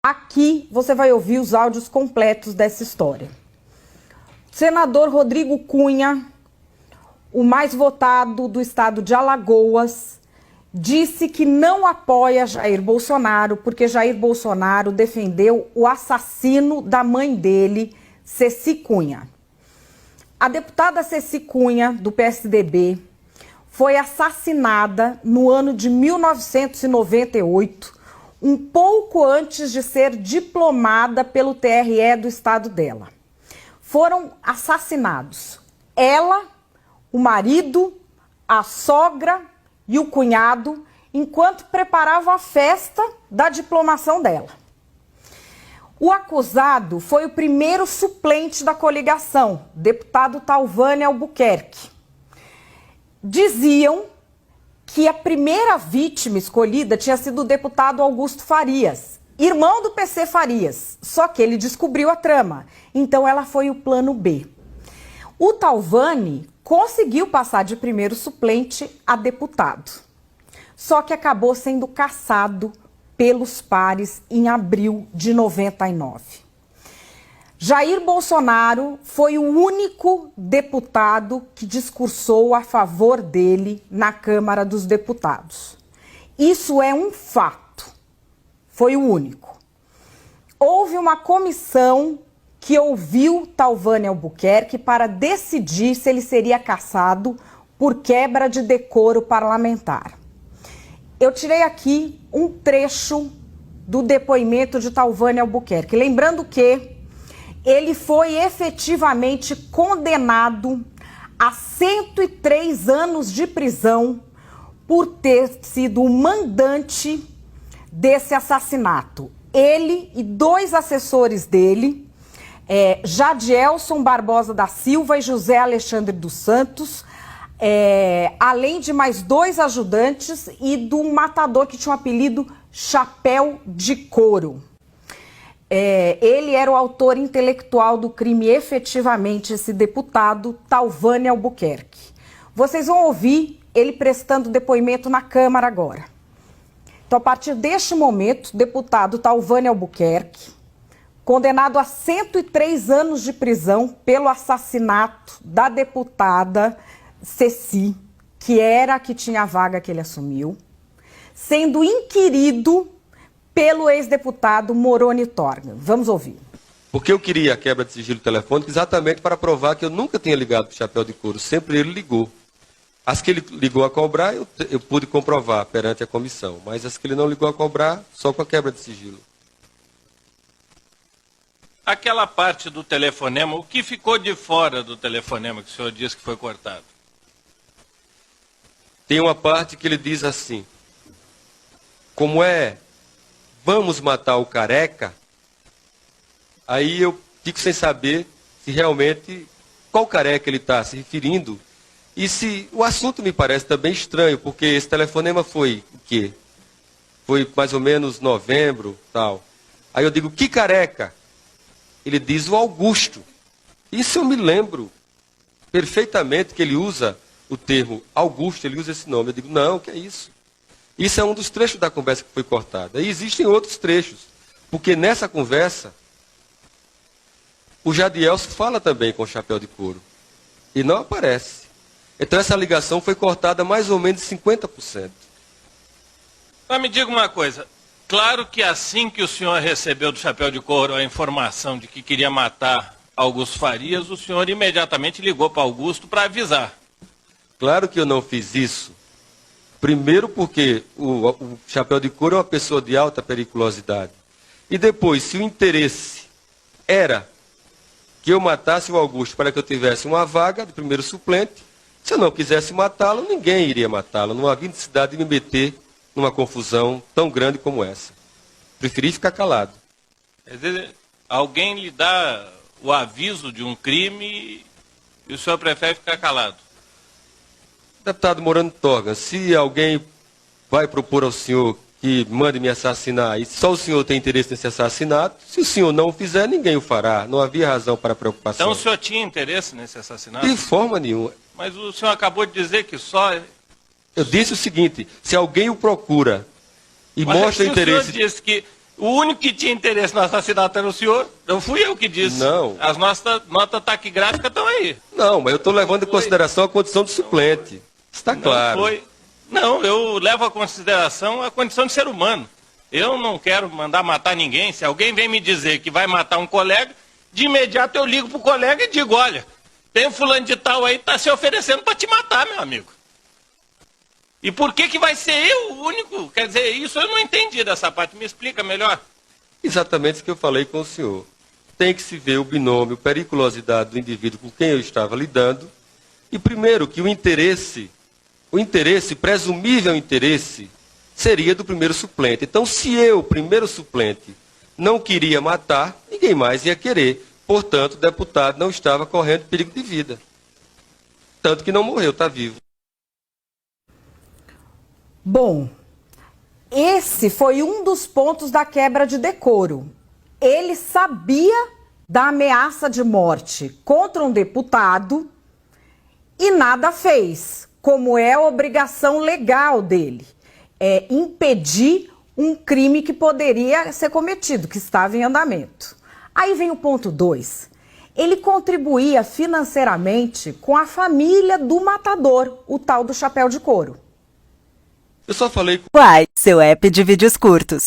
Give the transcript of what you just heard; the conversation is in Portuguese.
Aqui você vai ouvir os áudios completos dessa história. Senador Rodrigo Cunha, o mais votado do estado de Alagoas, disse que não apoia Jair Bolsonaro porque Jair Bolsonaro defendeu o assassino da mãe dele, Ceci Cunha. A deputada Ceci Cunha, do PSDB, foi assassinada no ano de 1998, um pouco antes de ser diplomada pelo TRE do estado dela. Foram assassinados ela, o marido, a sogra e o cunhado, enquanto preparavam a festa da diplomação dela. O acusado foi o primeiro suplente da coligação, deputado Talvânia Albuquerque. Diziam que a primeira vítima escolhida tinha sido o deputado Augusto Farias, irmão do PC Farias, só que ele descobriu a trama, então ela foi o plano B. O Talvani conseguiu passar de primeiro suplente a deputado, só que acabou sendo cassado pelos pares em abril de 99. Jair Bolsonaro foi o único deputado que discursou a favor dele na Câmara dos Deputados. Isso é um fato. Foi o único. Houve uma comissão que ouviu Talvânia Albuquerque para decidir se ele seria cassado por quebra de decoro parlamentar. Eu tirei aqui um trecho do depoimento de Talvânia Albuquerque, lembrando que ele foi efetivamente condenado a 103 anos de prisão por ter sido o mandante desse assassinato. Ele e 2 assessores dele, Jadielson Barbosa da Silva e José Alexandre dos Santos, além de mais 2 ajudantes e de um matador que tinha o apelido Chapéu de Couro. Ele era o autor intelectual do crime, efetivamente, esse deputado Talvânia Albuquerque. Vocês vão ouvir ele prestando depoimento na Câmara agora. Então, a partir deste momento, o deputado Talvânia Albuquerque, condenado a 103 anos de prisão pelo assassinato da deputada Ceci, que era a que tinha a vaga que ele assumiu, sendo inquirido pelo ex-deputado Moroni Torga. Vamos ouvir. Porque eu queria a quebra de sigilo telefônico exatamente para provar que eu nunca tinha ligado para o Chapéu de Couro, sempre ele ligou. As que ele ligou a cobrar, eu pude comprovar perante a comissão, mas as que ele não ligou a cobrar, só com a quebra de sigilo. Aquela parte do telefonema, o que ficou de fora do telefonema que o senhor disse que foi cortado? Tem uma parte que ele diz assim, como vamos matar o careca, aí eu fico sem saber se realmente, qual careca ele está se referindo, e se o assunto me parece também estranho, porque esse telefonema foi o quê? Foi mais ou menos novembro, tal. Aí eu digo, que careca? Ele diz o Augusto. Isso eu me lembro perfeitamente que ele usa o termo Augusto, ele usa esse nome. Eu digo, não, que é isso? Isso é um dos trechos da conversa que foi cortada. E existem outros trechos, porque nessa conversa, o Jadielson fala também com o Chapéu de Couro. E não aparece. Então essa ligação foi cortada mais ou menos 50%. Mas me diga uma coisa. Claro que assim que o senhor recebeu do Chapéu de Couro a informação de que queria matar Augusto Farias, o senhor imediatamente ligou para Augusto para avisar. Claro que eu não fiz isso. Primeiro porque o Chapéu de Couro é uma pessoa de alta periculosidade. E depois, se o interesse era que eu matasse o Augusto para que eu tivesse uma vaga de primeiro suplente, se eu não quisesse matá-lo, ninguém iria matá-lo. Não havia necessidade de me meter numa confusão tão grande como essa. Preferi ficar calado. Quer dizer, alguém lhe dá o aviso de um crime e o senhor prefere ficar calado? Deputado Moroni Torga, se alguém vai propor ao senhor que mande me assassinar e só o senhor tem interesse nesse assassinato, se o senhor não o fizer, ninguém o fará. Não havia razão para preocupação. Então o senhor tinha interesse nesse assassinato? De forma nenhuma. Mas o senhor acabou de dizer que só... Eu disse o seguinte, se alguém o procura e mostra interesse... O senhor disse que O único que tinha interesse no assassinato era o senhor. Não fui eu que disse. Não. As notas taquigráficas estão aí. Não, mas eu estou levando em consideração a condição de suplente. Está claro. Não, eu levo a consideração a condição de ser humano. Eu não quero mandar matar ninguém. Se alguém vem me dizer que vai matar um colega, de imediato eu ligo pro colega e digo, olha, tem um fulano de tal aí que está se oferecendo para te matar, meu amigo. E por que vai ser eu o único? Quer dizer, isso eu não entendi dessa parte. Me explica melhor. Exatamente isso que eu falei com o senhor. Tem que se ver o binômio, periculosidade do indivíduo com quem eu estava lidando. E primeiro que o interesse, presumível interesse, seria do primeiro suplente. Então, se eu, primeiro suplente, não queria matar, ninguém mais ia querer. Portanto, o deputado não estava correndo perigo de vida. Tanto que não morreu, está vivo. Bom, esse foi um dos pontos da quebra de decoro. Ele sabia da ameaça de morte contra um deputado e nada fez, como é a obrigação legal dele, é impedir um crime que poderia ser cometido, que estava em andamento. Aí vem o ponto 2. Ele contribuía financeiramente com a família do matador, o tal do Chapéu de Couro. Eu só falei com Uai, seu app de vídeos curtos.